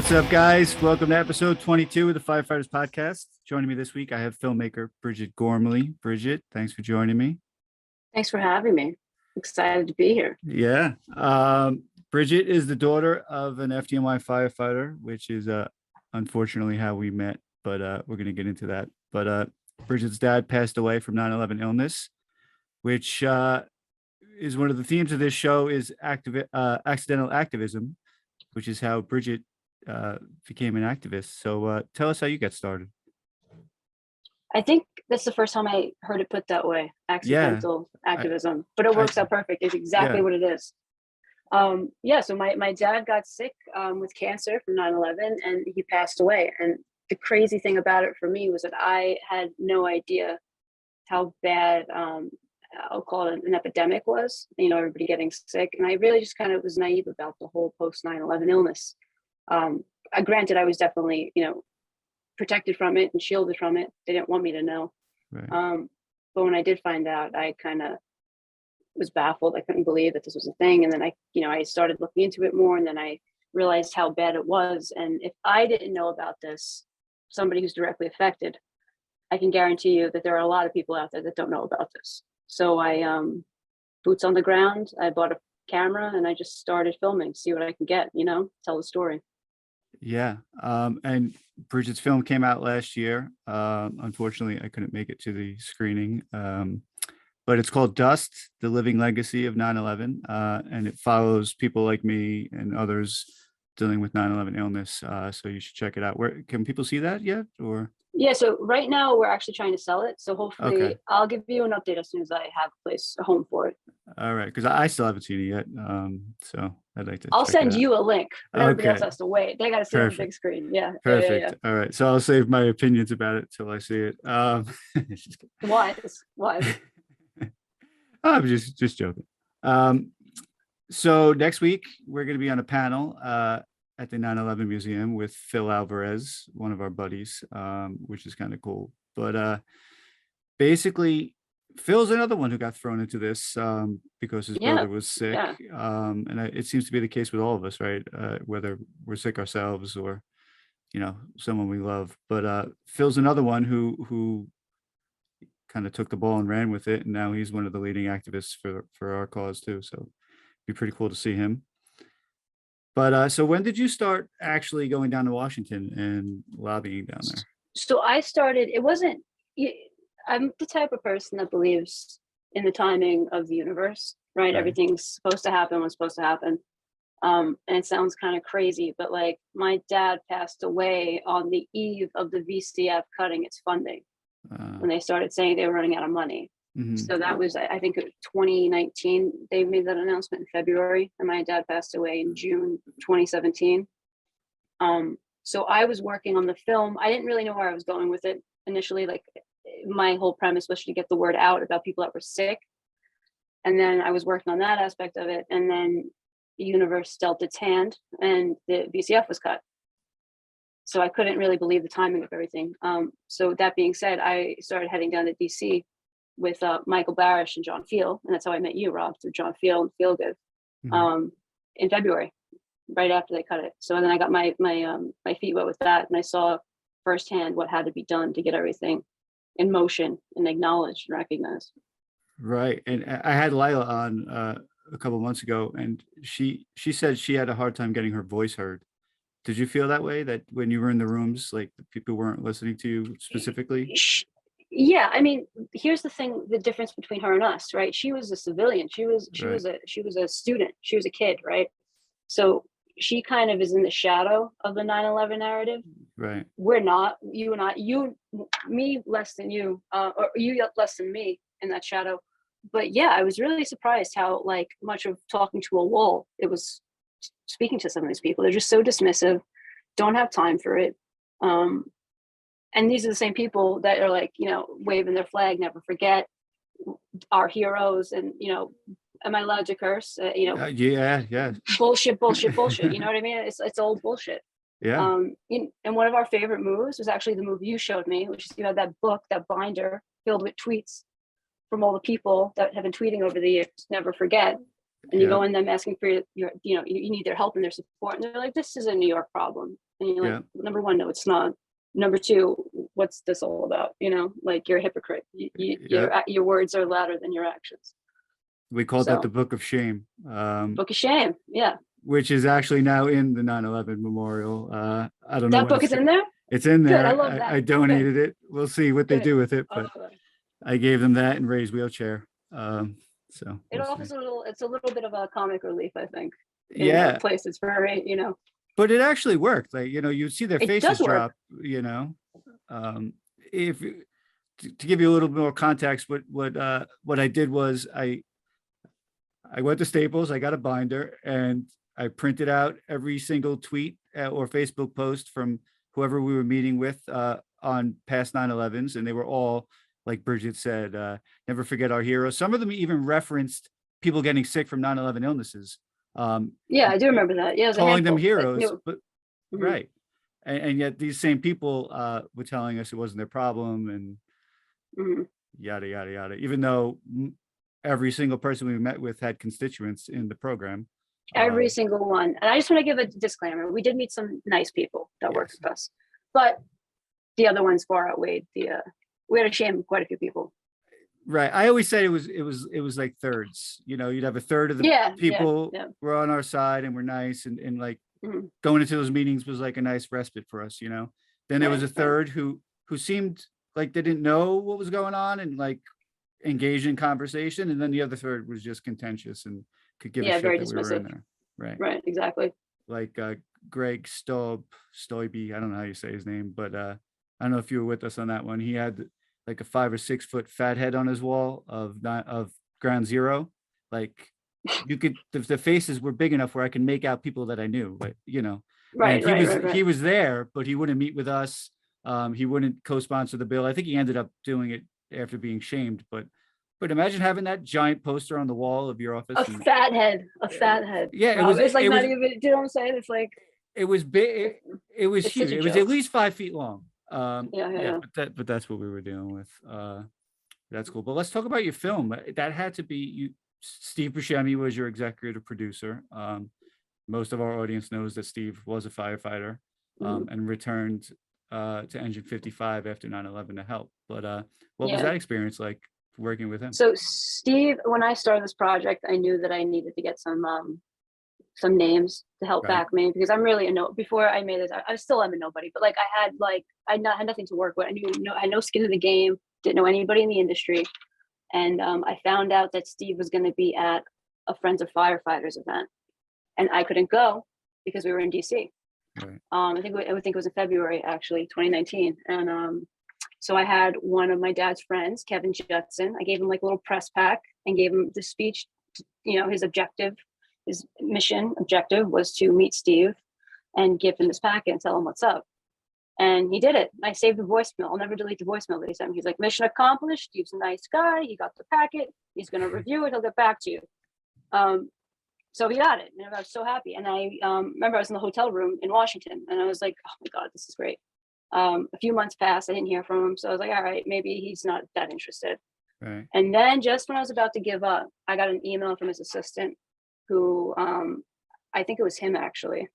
What's up, guys? Welcome to episode 22 of the Firefighters Podcast. Joining me this week, I have filmmaker Bridget Gormley. Bridget, thanks for joining me. Thanks for having me. Excited to be here. Yeah. Bridget is the daughter of an FDNY firefighter, which is unfortunately how we met, but we're going to get into that. But Bridget's dad passed away from 9/11 illness, which is one of the themes of this show is accidental activism, which is how Bridget became an activist. So tell us how you got started. I think that's the first time I heard it put that way, accidental activism, but it works out perfect. It's exactly what it is. So my dad got sick with cancer from 9/11 and he passed away. And the crazy thing about it for me was that I had no idea how bad, I'll call it an epidemic was, everybody getting sick. And I really just kind of was naive about the whole post 9/11 illness. Granted, I was definitely, protected from it and shielded from it. They didn't want me to know. Right. But when I did find out, I kind of was baffled. I couldn't believe that this was a thing. And then I started looking into it more, and then I realized how bad it was. And if I didn't know about this, somebody who's directly affected, I can guarantee you that there are a lot of people out there that don't know about this. So I, boots on the ground, I bought a camera and I just started filming, see what I can get, tell the story. Yeah. And Bridget's film came out last year. Unfortunately, I couldn't make it to the screening. But it's called Dust, The Living Legacy of 9/11. And it follows people like me and others dealing with 9/11 illness. So you should check it out. Where can people see that yet? Or yeah, so right now we're actually trying to sell it. So hopefully I'll give you an update as soon as I have a home for it. All right, because I still haven't seen it yet. So I'd like to. I'll send you a link. But everybody else has to wait. They got to see it on the big screen. Yeah. Perfect. Yeah. All right. So I'll save my opinions about it till I see it. Why? I'm just joking. So next week we're going to be on a panel at the 9/11 Museum with Phil Alvarez, one of our buddies, which is kind of cool. But basically, Phil's another one who got thrown into this because his brother was sick. Yeah. And it seems to be the case with all of us, right? Whether we're sick ourselves or, someone we love. But Phil's another one who kind of took the ball and ran with it. And now he's one of the leading activists for our cause too. So it'd be pretty cool to see him. But so when did you start actually going down to Washington and lobbying down there? So I started, I'm the type of person that believes in the timing of the universe, right? Everything's supposed to happen when it's supposed to happen. And it sounds kind of crazy, but like my dad passed away on the eve of the VCF cutting its funding when they started saying they were running out of money. Mm-hmm. So that was, I think, 2019. They made that announcement in February, and my dad passed away in June 2017. So I was working on the film. I didn't really know where I was going with it initially. Like my whole premise was to get the word out about people that were sick. And then I was working on that aspect of it. And then the universe dealt its hand and the VCF was cut. So I couldn't really believe the timing of everything. So that being said, I started heading down to DC with Michael Barish and John Field. And that's how I met you, Rob, through John Field and Feel Good in February, right after they cut it. So then I got my feet wet with that. And I saw firsthand what had to be done to get everything in motion and acknowledged and recognized. Right. And I had Lila on a couple of months ago, and she said she had a hard time getting her voice heard. Did you feel that way, that when you were in the rooms, like the people weren't listening to you specifically? Yeah, I mean, here's the thing: the difference between her and us, right? She was a civilian. She was a student. She was a kid, right? So she kind of is in the shadow of the 9/11 narrative. Right. We're not. You and I. Me less than you, or you less than me in that shadow. But yeah, I was really surprised how much of talking to a wall it was speaking to some of these people. They're just so dismissive, don't have time for it. And these are the same people that are waving their flag, never forget, our heroes. And, am I allowed to curse? Yeah. Bullshit. You know what I mean? It's old bullshit. Yeah. And one of our favorite moves was actually the move you showed me, which is, you had that book, that binder filled with tweets from all the people that have been tweeting over the years, never forget. And you Yeah. go in them asking for your you need their help and their support. And they're like, this is a New York problem. And you're like, Yeah. number one, no, it's not. Number two, what's this all about? Like you're a hypocrite. Yeah. Your words are louder than your actions. We called that the So Book of Shame, book of shame. Yeah. which is actually now in the 9/11 memorial. I don't know That when book is in there? it's in Good. I there. love I that. Good. donated it. We'll see what they Good. do with it, I but love that. I gave them that and Ray's wheelchair. So It we'll see. offers it's a little bit of a comic relief, I think, in Yeah, places very, but it actually worked. Like, you see their it faces does work. drop, if to give you a little more context, what I did was I went to Staples, I got a binder, and I printed out every single tweet or Facebook post from whoever we were meeting with on past 9/11s, and they were all, like Bridget said, never forget our heroes. Some of them even referenced people getting sick from 9/11 illnesses. Yeah, I do remember that. Yeah, it was a Calling them handful. heroes, but Mhm. right. And yet these same people were telling us it wasn't their problem and Mhm. yada, yada, yada, even though every single person we met with had constituents in the program. Every single one. And I just want to give a disclaimer. We did meet some nice people that worked Yes. with us, but the other ones far outweighed we had to shame quite a few people. Right. I always say it was like thirds. You'd have a third of the Yeah, people yeah. were on our side and were nice and like Mhm. going into those meetings was like a nice respite for us. Then there was a Right. third who seemed like they didn't know what was going on and like engaged in conversation, and then the other third was just contentious and could give a Yeah, shit very that we were in dismissive. there. Right. Right, exactly. Like Greg Stoiby, I don't know how you say his name, but I don't know if you were with us on that one. He had like a 5 or 6 foot fat head on his wall of Ground Zero. Like you could the faces were big enough where I could make out people that I knew, but and Right, right. he was there, but he wouldn't meet with us. He wouldn't co-sponsor the bill. I think he ended up doing it after being shamed, but imagine having that giant poster on the wall of your office. A fat head. Yeah, Wow, it's like not even, do you know what I'm saying? It's like it was big. It was it's huge. such a It was joke. at least 5 feet long. Yeah. But that's what we were dealing with. That's cool. But let's talk about your film. That had to be you. Steve Buscemi was your executive producer. Most of our audience knows that Steve was a firefighter Mhm. and returned to Engine 55 after 9/11 to help. But what was Yeah. that experience like working with him? So Steve, when I started this project, I knew that I needed to get some names to help Right. back me, because I'm really before I made this, I still am a nobody, but like I had nothing to work with. I had no skin in the game, didn't know anybody in the industry. And I found out that Steve was going to be at a Friends of Firefighters event, and I couldn't go because we were in DC. Right. I think it was in February, actually, 2019. And so I had one of my dad's friends, Kevin Judson. I gave him like a little press pack and gave him the speech. His mission objective was to meet Steve and give him this packet and tell him what's up. And he did it. I saved the voicemail. I'll never delete the voicemail that he sent me. He's like, mission accomplished. Steve's a nice guy. He got the packet. He's going to review it. He'll get back to you. So he got it. And I was so happy. And I remember I was in the hotel room in Washington, and I was like, oh my God, this is great. A few months passed. I didn't hear from him. So I was like, all right, maybe he's not that interested. Right. And then just when I was about to give up, I got an email from his assistant who, I think it was him actually,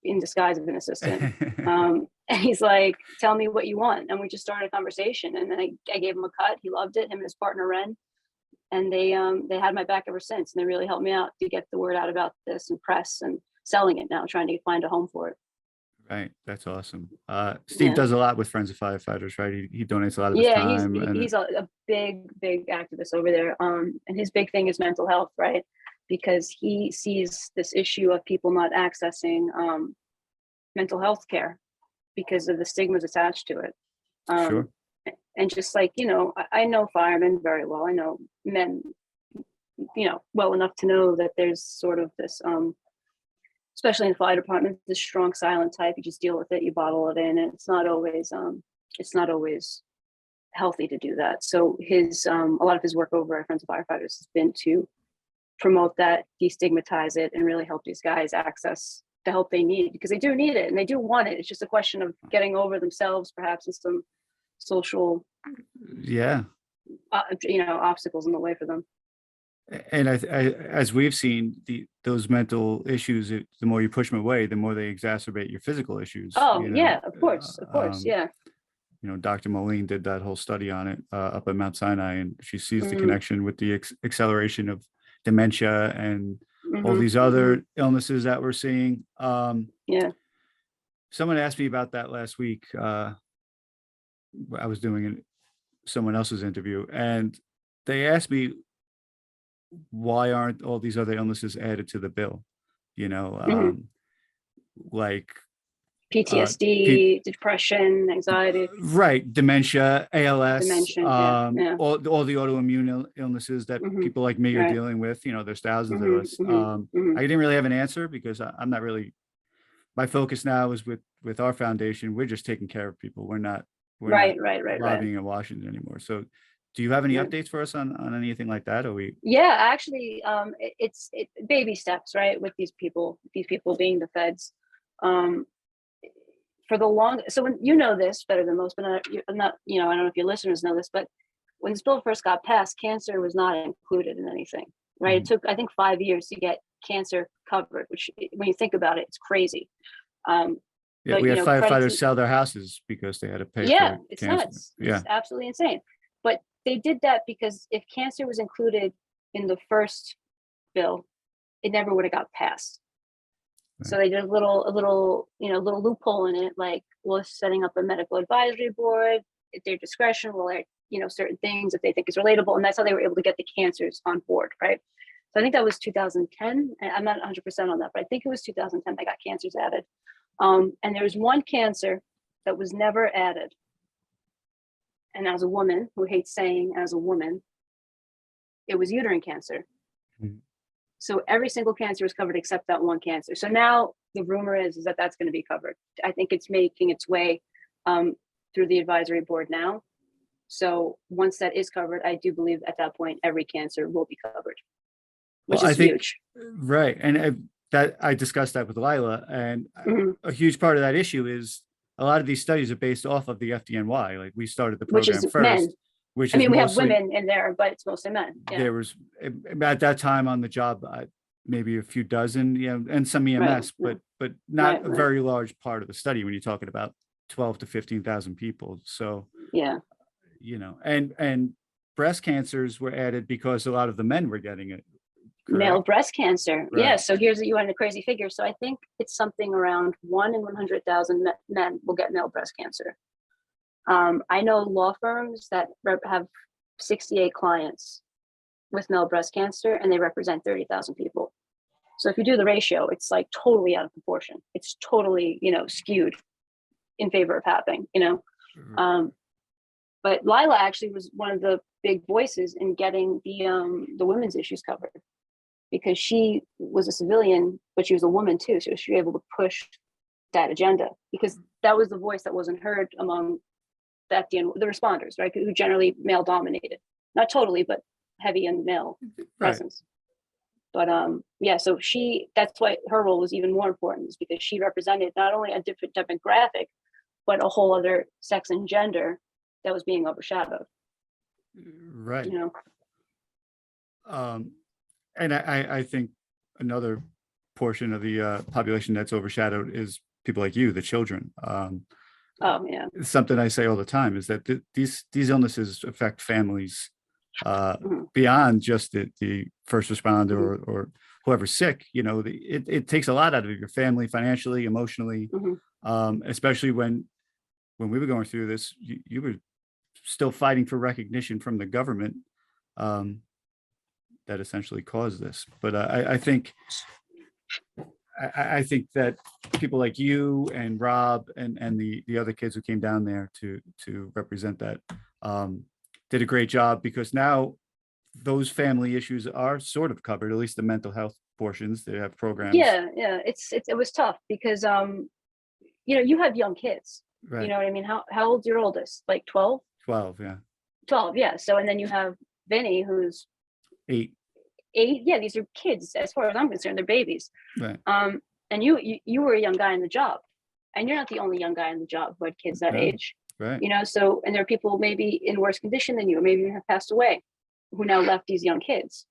in disguise of an assistant. And he's like, tell me what you want. And we just started a conversation. And then I gave him a cut. He loved it, him and his partner, Ren. And they had my back ever since. And they really helped me out to get the word out about this and press and selling it now, trying to find a home for it. Right. That's awesome. Steve does a lot with Friends of Firefighters, right? He donates a lot of his time. He's a big activist over there. And his big thing is mental health, right? Because he sees this issue of people not accessing mental health care because of the stigmas attached to it. Sure. And just like, I know firemen very well. I know men, well enough to know that there's sort of this, especially in the fire department, this strong silent type. You just deal with it, you bottle it in, and it's not always healthy to do that. So his a lot of his work over at Friends of Firefighters has been to promote that, destigmatize it, and really help these guys access the help they need, because they do need it and they do want it. It's just a question of getting over themselves, perhaps, and some social obstacles in the way for them. And as we've seen, those mental issues, the more you push them away, the more they exacerbate your physical issues. Oh yeah, of course, yeah. Dr. Moline did that whole study on it up at Mount Sinai, and she sees the Mm-hmm, connection with the acceleration of dementia and all mm-hmm, these mm-hmm, other illnesses that we're seeing. yeah. Someone asked me about that last week. I was doing someone else's interview, and they asked me, why aren't all these other illnesses added to the bill? You know, Mm-hmm. like pe- PTSD, depression, anxiety, right, dementia, ALS, dementia. Yeah, yeah. all the autoimmune illnesses that Mm-hmm. people like me are Right. dealing with. There's thousands of us. Mm-hmm, mm-hmm, mm-hmm. I didn't really have an answer because I'm not really. My focus now is with our foundation. We're just taking care of people. We're not Right. lobbying in Washington anymore. So, do you have any Yeah. updates for us on anything like that? Or we? Yeah, actually, it's baby steps, right? With these people being the feds. Um, for the long, so when you know this better than most, but I'm not, I don't know if your listeners know this, but when this bill first got passed, cancer was not included in anything, right? It took, I think, 5 years to get cancer covered, which, when you think about it, it's crazy. Yeah, But we had credit firefighters to, sell their houses because they had to pay yeah, for it's cancer. nuts. Yeah, It's absolutely insane. But they did that because if cancer was included in the first bill, it never would have got passed. So right. they did a little loophole in it, like, well, setting up a medical advisory board at their discretion will, like, certain things if they think is relatable, and that's how they were able to get the cancers on board, right? So I think that was 2010. And I'm not 100% on that, but I think it was 2010 that got cancers added. And there was one cancer that was never added. And as a woman who hates saying as a woman, it was uterine cancer. Mhm. So every single cancer was covered except that one cancer. So now the rumor is that that's going to be covered. I think it's making its way through the advisory board now. So once that is covered, I do believe at that point every cancer will be covered, which Well, I is think huge. right, and that I discussed that with Lila, and Hmm. a huge part of that issue is a lot of these studies are based off of the FDNY. Like we started the Which program is men. first, which I is mean, we have mostly women in there, but it's mostly men. Yeah. there was at that time on the job, maybe a few dozen, and some Right. EMS, Yeah. but not a Right. very large part of the study when you're talking about 12 to 15,000 people. So, Yeah. and breast cancers were added because a lot of the men were getting it, Male correct? breast cancer. Yeah. Right. So you want a crazy figure. So I think it's something around 1 in 100,000 men will get male breast cancer. I know law firms that have 68 clients with male breast cancer, and they represent 30,000 people. So if you do the ratio, it's like totally out of proportion. It's totally, skewed in favor of happening, But Lila actually was one of the big voices in getting the women's issues covered, because she was a civilian, but she was a woman too. So she was able to push that agenda, because that was the voice that wasn't heard among the responders, right? Who generally male dominated, not totally, but heavy in male presence. But yeah, so that's why her role was even more important, is because she represented not only a different demographic, but a whole other sex and gender that was being overshadowed. Right. And I think another portion of the population that's overshadowed is people like you, the children. Oh yeah. Something I say all the time is that these illnesses affect families Mhm. beyond just the first responder Mhm. or whoever's sick. It takes a lot out of your family, financially, emotionally, Mhm. especially when we were going through this. You were still fighting for recognition from the government that essentially caused this. But I think that people like you and Rob and the other kids who came down there to represent that did a great job, because now those family issues are sort of covered, at least the mental health portions. They have programs. Yeah. It was tough because you have young kids. Right. You know what I mean? How old's your oldest? Like 12? 12, yeah. 12, yeah. So, and then you have Vinny, who's 8. Yeah, these are kids as far as I'm concerned. They're babies. Right. And you were a young guy in the job, and you're not the only young guy in the job who had kids that age. Right. So, and there are people maybe in worse condition than you, or maybe have passed away, who now left these young kids.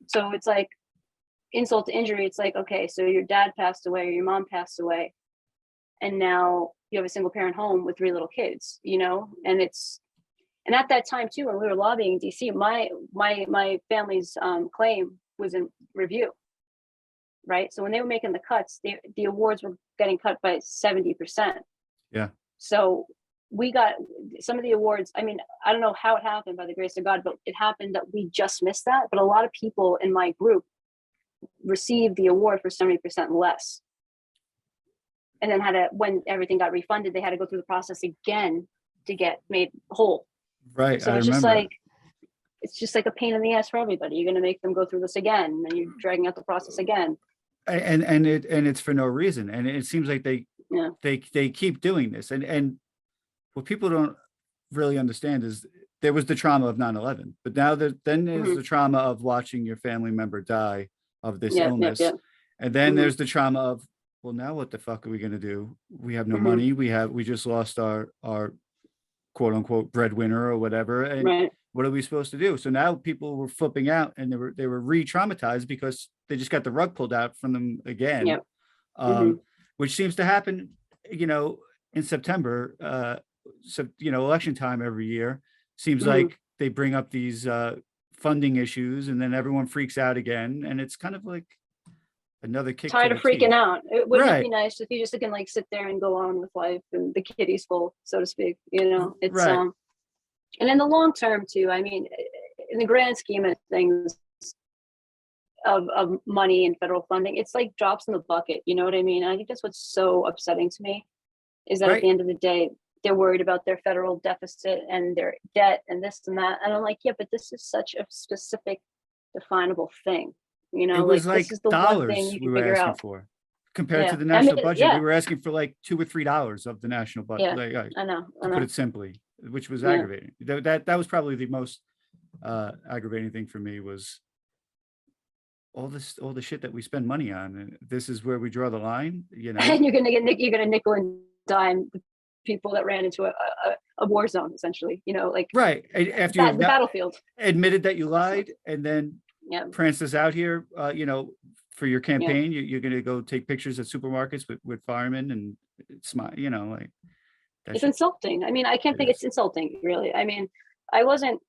So it's like insult to injury. It's like, okay, so your dad passed away or your mom passed away, and now you have a single parent home with 3 little kids, you know? And at that time too, when we were lobbying DC, my family's claim was in review, right? So when they were making the cuts, the awards were getting cut by 70%. Yeah. So we got some of the awards. I mean, I don't know how it happened, by the grace of God, but it happened that we just missed that. But a lot of people in my group received the award for 70% less. And then when everything got refunded, they had to go through the process again to get made whole. Right. So I it's remember. it's just like a pain in the ass for everybody. You're going to make them go through this again, and you're dragging out the process again. And it's for no reason. And it seems like Yeah. they keep doing this. And what people don't really understand is there was the trauma of 9/11, but now then there's the trauma of watching your family member die of this illness. And then there's the trauma of, well, now what the fuck are we going to do? We have no money. We just lost our quote unquote breadwinner or whatever. And what are we supposed to do? So now people were flipping out, and they were re-traumatized because they just got the rug pulled out from them again. Which seems to happen, you know, in September, so, you know, election time every year. Seems like they bring up these funding issues, and then everyone freaks out again. And it's kind of like another kick. Tired of freaking out. Wouldn't it Right. be nice if you just can like sit there and go on with life and the kitty's full, so to speak, you know? It's Right. And in the long term too, I mean, in the grand scheme of things, of money and federal funding, it's like drops in the bucket, you know what I mean? I think that's what's so upsetting to me, is that at the end of the day, they're worried about their federal deficit and their debt and this and that. And I'm like, yeah, but this is such a specific, definable thing. You know, It was like this is the one thing you we can were figure asking out. for compared to Yeah. the I national mean, budget. yeah. We were asking for like $2 or $3 of the national budget. Yeah, Like, I know. to put it simply, which was aggravating. That was probably the most aggravating thing for me, was all the shit that we spend money on. And this is where we draw the line, you know. And you're gonna nickel and dime the people that ran into a war zone, essentially, you know, like right after you the battlefield. Admitted that you lied, and then pranced us out here, you know, for your campaign. You're going to go take pictures at supermarkets with firemen and smile, you know, like it's insulting. I mean, I can't think it's insulting, really. I mean, I wasn't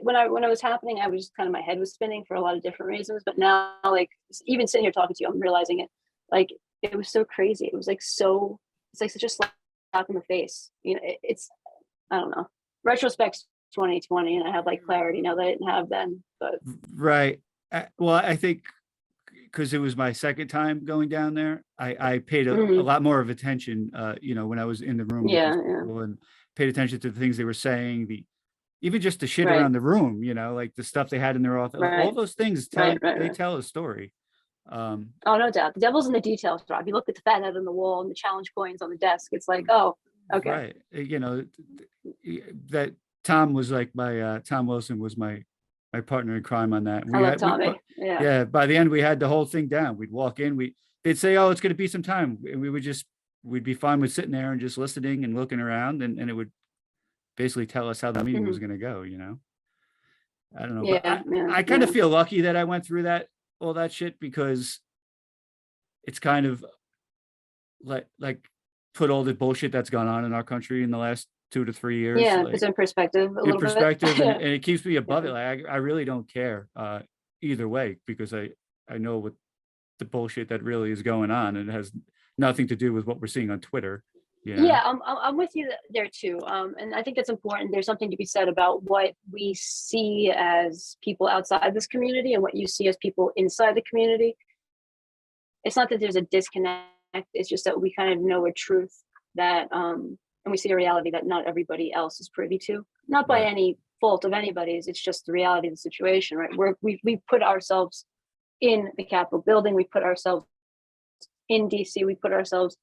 when it was happening, I was just kind of, my head was spinning for a lot of different reasons. But now, like, even sitting here talking to you, I'm realizing it. Like, it was so crazy. It was like it's like such a slap in the face. You know, it's I don't know. Retrospect's 2020, and I have like clarity now that I didn't have then. But right. Well, I think because it was my second time going down there, I paid a lot more of attention, you know, when I was in the room with these people, and paid attention to the things they were saying, even just the shit around the room, you know, like the stuff they had in their office, all those things they tell a story. Oh, no doubt. The devil's in the details, Rob. You look at the fat head on the wall and the challenge coins on the desk. It's like, oh, okay. Right. You know, that Tom was like Tom Wilson was my partner in crime on that. I love Tommy. Yeah. By the end, we had the whole thing down. We'd walk in, they'd say, oh, it's going to be some time. And we'd be fine with sitting there and just listening and looking around. And it would basically tell us how the meeting was going to go, you know? I don't know. Yeah, but I kind of feel lucky that I went through all that shit, because it's kind of like put all the bullshit that's gone on in our country in the last 2 to 3 years. Yeah, it's in perspective. And it keeps me above it. Like I really don't care either way, because I know what the bullshit that really is going on, and it has nothing to do with what we're seeing on Twitter. You know? Yeah, I'm with you there too. And I think that's important. There's something to be said about what we see as people outside this community and what you see as people inside the community. It's not that there's a disconnect. It's just that we kind of know a truth that, and we see a reality that not everybody else is privy to. Not by any fault of anybody's. It's just the reality of the situation, right? We put ourselves in the Capitol building. We put ourselves in DC. We put ourselves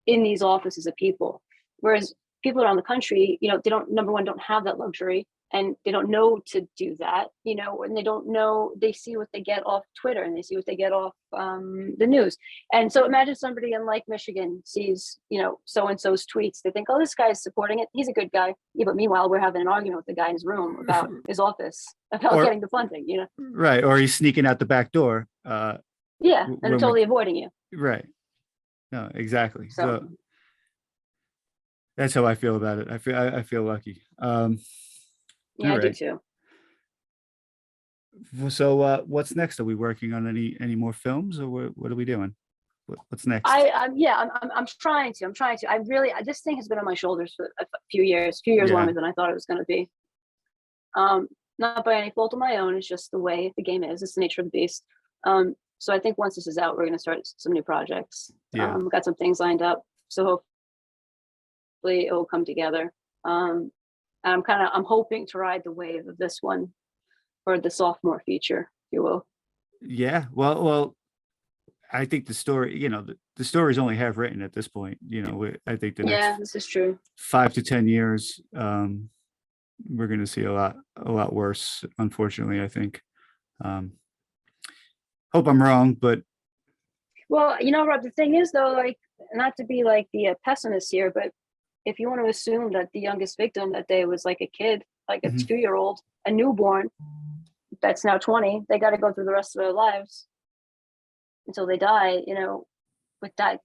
in these offices of people. Whereas people around the country, they don't, number one, don't have that luxury, and they don't know to do that, and they don't know, they see what they get off Twitter, and they see what they get off the news. And so imagine somebody in like Michigan sees, so-and-so's tweets. They think, oh, this guy's supporting it. He's a good guy. Yeah, but meanwhile, we're having an argument with the guy in his room about his office, about getting the funding, Right. Or he's sneaking out the back door. Yeah, and they're totally avoiding you. Right. No, exactly. So So that's how I feel about it. I feel lucky. yeah, I do too. So what's next? Are we working on any more films, or what are we doing? What's next? I'm trying to. I really, this thing has been on my shoulders for a few years longer than I thought it was going to be. Not by any fault of my own. It's just the way the game is. It's the nature of the beast. So I think once this is out, we're going to start some new projects. Yeah. We've got some things lined up. So hopefully it will come together. I'm hoping to ride the wave of this one, or the sophomore feature, if you will. Yeah. Well, I think the story, the story is only half written at this point. I think the next this is true. 5 to 10 years, we're going to see a lot worse, unfortunately, I think. Hope I'm wrong, but. Well, Rob, the thing is, though, like, not to be like the pessimist here, but if you want to assume that the youngest victim that day was like a kid, like a 2-year-old, a newborn, that's now 20, they got to go through the rest of their lives until they die, with that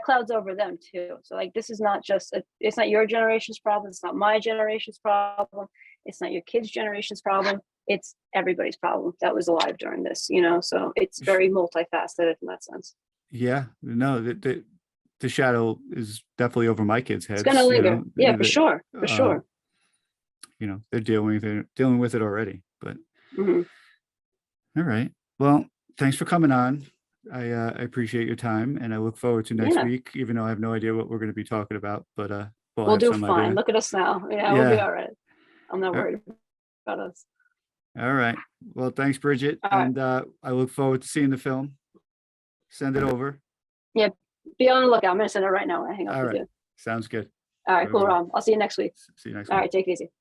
clouds over them too. So like, this is not just, it's not your generation's problem. It's not my generation's problem. It's not your kids' generation's problem. It's everybody's problem that was alive during this, so it's very multifaceted in that sense. Yeah, no, the shadow is definitely over my kids' heads. It's gonna linger. Yeah, for sure. They're dealing with it already. But all right. Well, thanks for coming on. I appreciate your time, and I look forward to next week, even though I have no idea what we're going to be talking about. But we'll do fine. Idea. Look at us now. Yeah, we'll be all right. I'm not worried about us. All right. Well, thanks, Bridget. And I look forward to seeing the film. Send it over. Yeah, be on the lookout. I'm going to send it right now when I hang up with you. Sounds good. All right, cool, Rob. I'll see you next week. See you next week. All right, take it easy.